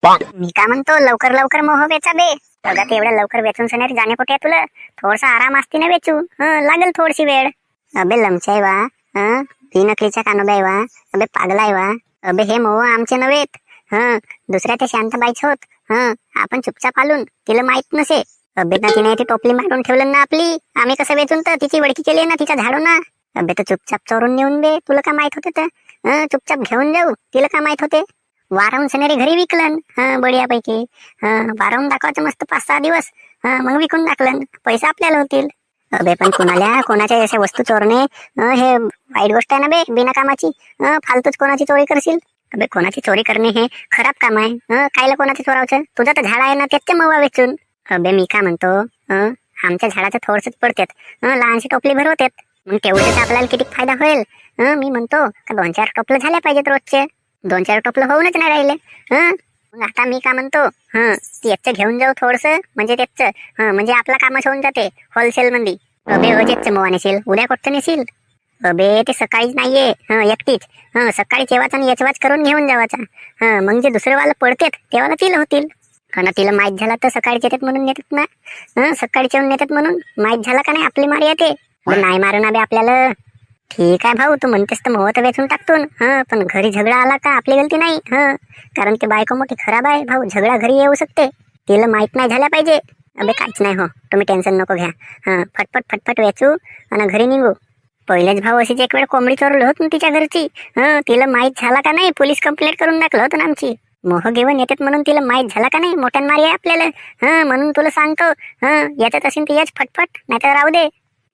मी का म्हणतो लवकर लवकर मोह वेचा बे. बघा ते एवढ्या लवकर वेचून सणारी जाणे कुठे आहे तुला. थोडासा आराम असती ना वेचू. लागेल थोडीशी वेळ. अबे लमचाय वा. बिनकलीच्या कानोबाई वा. अबे पागलाय वा. अबे हे मोह आमचे नव्हेत. दुसऱ्या त्या शांताबाईच होत. आपण चुपचाप आलून तिला माहित नसे. अबे ना तिने ती टोपली मारून ठेवलं ना आपली. आम्ही कसं वेचून तर तिची वडकी केली ना तिचा झाडू ना. अबे तर चुपचाप चोरून नेऊन बे. तुला का माहित होते तर चुपचाप घेऊन जाऊ. तिला का माहित होते. वारावून सनेरी घरी विकलन. बढियापैकी. वारावून दाखवायचं मस्त 5-6 दिवस. मग विकून टाकलन. पैसे आपल्याला होतील. अबे पण कोणाच्या अशा वस्तू चोरणे हे वाईट गोष्ट आहे ना बे. बिना कामाची. फालतूच कोणाची चोरी करशील. अबे कोणाची चोरी करणे हे खराब काम आहे. कायला कोणाचं चोरावचं. तुझं तर झाड आहे ना त्याचे मवा वेचून. अबे मी का म्हणतो आमच्या झाडाचं थोडसच पडतात. लहानशी टोपली भरवतात. मग तेवढेच आपल्याला किती फायदा होईल. मी म्हणतो का 2-4 टोपलं झाल्या पाहिजेत रोजचे. 2-4 टोपलं होऊनच नाही राहिले. मग आता मी का म्हणतो त्याचं घेऊन जाऊ थोडस. म्हणजे त्याचं म्हणजे आपला कामच होऊन जाते होलसेल मध्ये. अबे अजेच मोवा नेशील. उद्या कुठं नेशील. अबे ते सकाळीच नाहीये. एकटीच. सकाळी चेवाच आणि याचवाच करून घेऊन जावाचा. मग जे दुसरे वाला पडतेत तेव्हा तिला होतील. ना तिला माहीत झाला तर सकाळीच येतात म्हणून नेतात ना. सकाळीच येऊन नेतात म्हणून माहीत झाला का नाही आपली मार येते. नाही मारू ना बे आपल्याला. ठीक आहे भाऊ तू म्हणतेस तर मोह तर वेचून टाकतून. पण घरी झगडा आला का आपली गलती नाही. कारण ती बायको मोठी खराब आहे भाऊ. झगडा घरी येऊ शकते. तिला माहित नाही झाल्या पाहिजे. अबे काहीच नाही हो. तुम्ही टेन्शन नको घ्या. फटफट फटफट वेचू आणि घरी निघू. पहिलेच भाऊ अशीच एक वेळ कोंबडी चोरली होत ना तिच्या घरची. तिला माहित झाला का नाही. पोलीस कंप्लेंट करून टाकलं होतं ना आमची. मोह घेऊन येतात म्हणून तिला माहित झाला का नाही. मोठ्यान मारी आहे आपल्याला. म्हणून तुला सांगतो येतात असेल तर याच फटफट नाही तर राहू दे.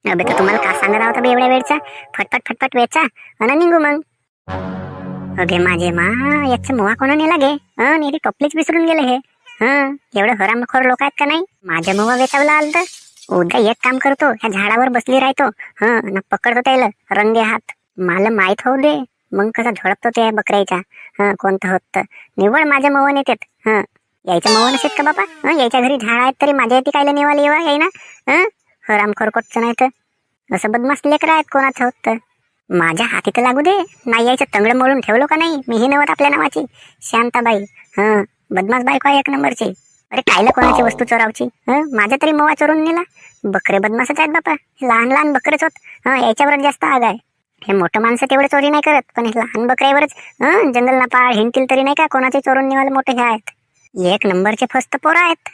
अबे तर तुम्हाला का सांगत आहोत बे एवढ्या वेळचा. फटफट फटफट वेचा आणि निघू मग. अगे माझे मा याचं मोहा कोणा नेला गे. नेली टोपलीच विसरून गेले हे. एवढं हरामखोर लोक आहेत का नाही. माझ्या मोहा वेचावला आलं तर. उद्या एक काम करतो. ह्या झाडावर बसली राहतो. न पकडतो त्याला रंगे हात. मला माहित होऊ दे. मग कसा झडपतो ते बकऱ्याच्या. कोणतं होत निवड माझ्या मवन येतात. यायच्या मवन असेल का बापा. यायच्या घरी झाड आहेत तरी माझ्या येते कायला नेवाला येवा याय ना. हरामखोर कोटचं नाही तर असं बदमाश लेकर आहेत कोणाचं होत तर. माझ्या हाती तर लागू दे. नाही यायचं तंगड मोडून ठेवलो का नाही. मी ही नवत आपल्या नावाची शांताबाई. बदमाश बायको आहे 1 नंबरची. अरे कायला कोणाची वस्तू चोरावची. माझ्या तरी मोवा चोरून नेला. बकरे बदमाशच आहेत बापा. लहान लहान बकरेच होत. याच्यावरच जास्त आग आहे. हे मोठं माणसं तेवढे चोरी नाही करत. पण हे लहान बकऱ्यावरच जंगल ना पाळ हिंडतील तरी नाही का कोणाचे चोरून नेवाले मोठे हे आहेत. 1 नंबरचे फस्त पोरं आहेत.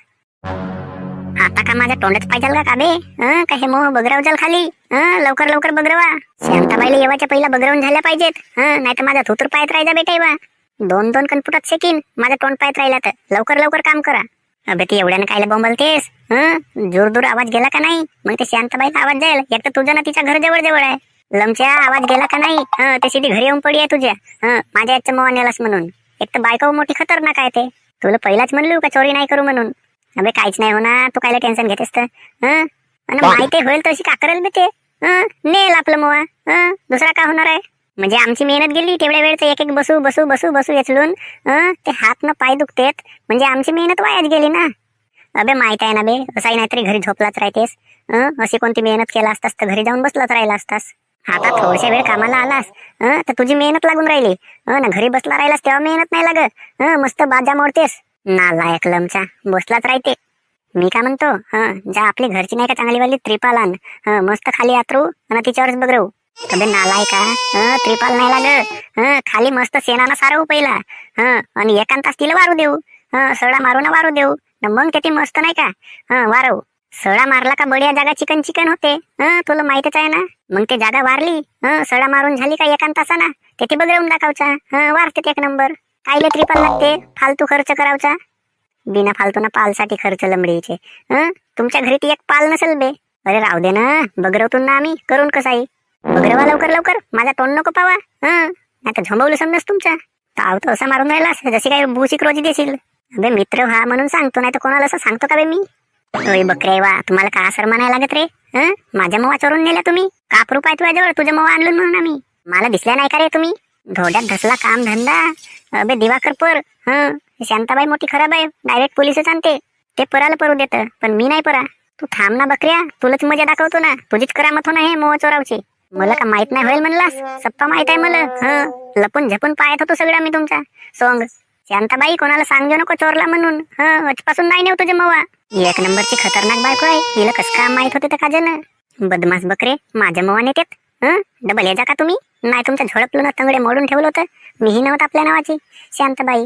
आता का माझ्या तोंडच पाहिजे का बे. का हे मोह बगराव जाल खाली. लवकर लवकर बगरवा. शांताबाईला येवाच्या पहिला बगरवून झाल्या पाहिजेत. नाही तर माझा धुतूर पायत राहायचा बेटा बा. 2-2 कणपुटात शेकीन माझा तोंड पायत राहिला तर. लवकर लवकर काम करा. अबे ती एवढ्यानं कायला बोंबलतेस. जोर दूर आवाज गेला का नाही. मग ते शांताबाईचा आवाज जाईल. एक तर तुझं ना तिच्या घर जवळ जवळ आहे. लमच्या आवाज गेला का नाही. ते सीधी घरी येऊन पडी आहे तुझ्या. माझ्या याचं मोह नेलास म्हणून. एक तर बायको मोठी खतरनाक आहे ते. तुला पहिलाच म्हणलो का चोरी नाही करू म्हणून. अबे काहीच नाही होणार. तू कायला टेन्शन घेतेस तर. माहिती होईल तशी का करेल बे ते. नेल आपलं मोहा. दुसरा का होणार आहे. म्हणजे आमची मेहनत गेली तेवढ्या वेळचं एक एक बसू बसू बसू बसू याचलून ते हात न पाय दुखतेत. म्हणजे आमची मेहनत वायाच गेली ना. अबे माहित आहे ना बे. असाही नाहीतरी घरी झोपलाच राहतेस. अशी कोणती मेहनत केला असतास तर घरी जाऊन बसलाच राहिला असतास. आता थोडशा वेळ कामाला आलास तर तुझी मेहनत लागून राहिली. ना घरी बसला राहिलास तेव्हा मेहनत नाही लागत. मस्त बाजा मोडतेस. नालायक लमचा बसलाच राहते. मी का म्हणतो जा आपली घरची नाही का चांगली वाली त्रिपाल आण. मस्त खाली आतरू आणि तिच्यावरच बघरू. अबे नालाय का. त्रिपाल नाही लागत. खाली मस्त शेणानं सारवू पहिला. आणि एकांतास तिला वारू देऊ. सळा मारू ना वारू देऊ. मग ते मस्त नाही का वारव. सळा मारला का बढिया जागा चिकन चिकन होते. तुला माहितच आहे ना. मग ते जागा वारली. सळा मारून झाली का एकांतासाना ते बघवून दाखवचा. वारते 1 नंबर. कायले त्रिपाल लागते फालतू खर्च करावचा. बिना फालतूना पालसाठी खर्च लंबडीचे. तुमच्या घरी ती एक पाल नसेल बे. अरे राहू दे ना. बगरवतून ना आम्ही करून कसाही. बगरवा लवकर लवकर. माझा तोंड नको पावा. नाही तर झोंबवलं समजस तुमचा. ताव तर असा मारून राहिलास जशी काही भूशिक रोजी देशील. अबे मित्र व्हा म्हणून सांगतो. नाही तर कोणाला असं सांगतो का बे मी. ओय बकरे वा. तुम्हाला का शर्मा नाही लागत रे. माझ्या मोवा चोरून नेल्या तुम्ही. कापरू पाय तुझ्याजवळ तुझ्या मोवा आणलं म्हणून आम्ही. मला दिसल्या नाही का रे तुम्ही. धोड्यात धसला काम धंदा. अबे दिवाकर पर. शांताबाई मोठी खराब आहे. डायरेक्ट पोलीसच आणते. ते पराला परू देतं पण मी नाही परा. तू थांब ना बकऱ्या. तुलाच मजा दाखवतो ना. तुझीच करामत हो ना हे मोह चोरावची. मला का माहित नाही होईल म्हणलास. सप्पा माहित आहे मला. लपून झपून पाहत होतो सगळं मी तुमचा सोंग. शांताबाई कोणाला सांगू नको चोरला म्हणून. आजपासून नाही नेऊ तुझे मवा. एक नंबरची खतरनाक बायको आहे. हिला कसं काम माहित होते तर काजल. बदमाश बकरे माझ्या मवा नेतात. डबल यायचा का तुम्ही? नाही तुमच्या झोडपलं ना तंगडे मोडून ठेवलं होतं. मीही नव्हतं आपल्या नावाची शांताबाई.